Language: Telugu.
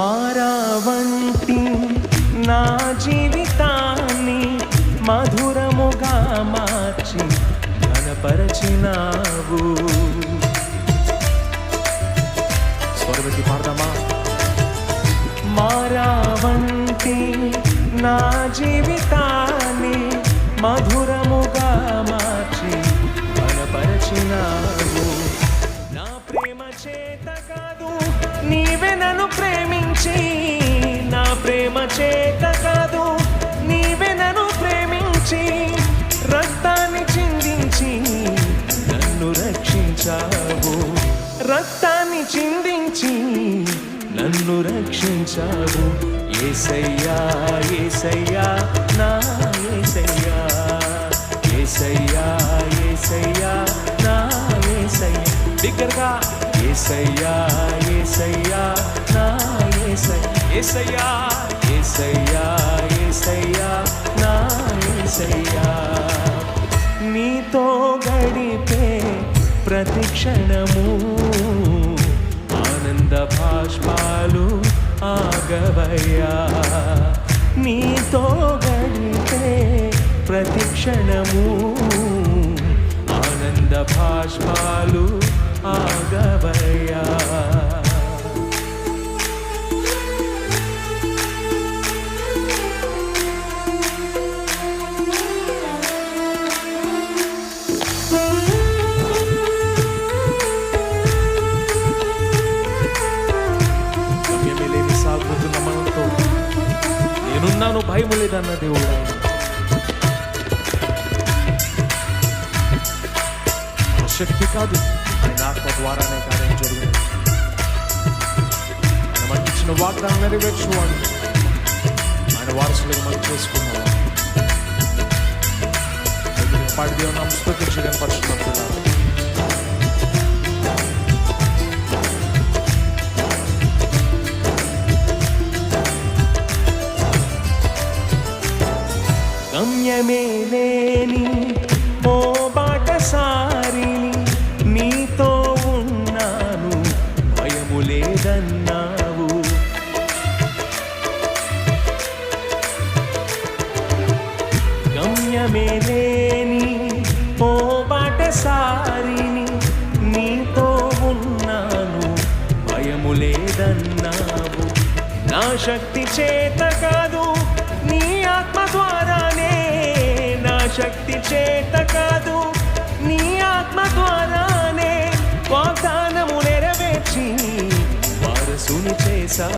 మారావంటి నా జీవితాన్ని మధురముగా మార్చి ఘనపరచినావు. స్వరమెత్తి పాడదామా? మారావంటి నా జీవితాన్ని మధురముగా మార్చి ఘనపరచినావు. నా ప్రేమ చేత కాదు నీవే నన్ను ప్రేమించి, నా ప్రేమ చేత కాదు నీవే నన్ను ప్రేమించి, రక్తాన్ని చిందించి నన్ను రక్షించావు. రక్తాన్ని చిందించి నన్ను రక్షించావు. యేసయ్యా యేసయ్యా నా యేసయ్యా, యేసయ్యా యేసయ్యా నా యేసయ్యా. బిగ్గరగా యేసయ్యా యేసయ్యా నా యేసయ్యా, యేసయ్యా యేసయ్యా యేసయ్యా నా యేసయ్యా. నీతో గడిపే ప్రతి క్షణము ఆనంద బాష్పాలు ఆగవయ్యా. నీతో గడిపే ప్రతి క్షణము ఆనంద బాష్పాలు ఆగవయ్యా. సాగుతున్న మనతో నేనున్నాను, భయము లేదన్న దేవుడు ఆయన. శక్తి కాదు, ఆయన ఆత్మ ద్వారానే కార్యం జరుగుతుంది. ఆయన మనకి ఇచ్చిన వాగ్దానం నెరవేర్చువాడు, ఆయన వారసులుగా మనం చేసుకున్నాం. పాడి దేవుని నామమున స్తుతించడం పరిశుద్ధం. గమ్యమే లేని ఓ బాటసారిని, నీతో ఉన్నాను భయము లేదన్నావు. గమ్యమే లేని ఓ బాటసారిని, నీతో ఉన్నాను భయము లేదన్నావు. నా శక్తి చేత కాదు నీ ఆత్మ ద్వారానే, నా శక్తి చేత కాదు నీ ఆత్మ ద్వారానే వాగ్దానము నెరవేర్చి వారసుని చేసా.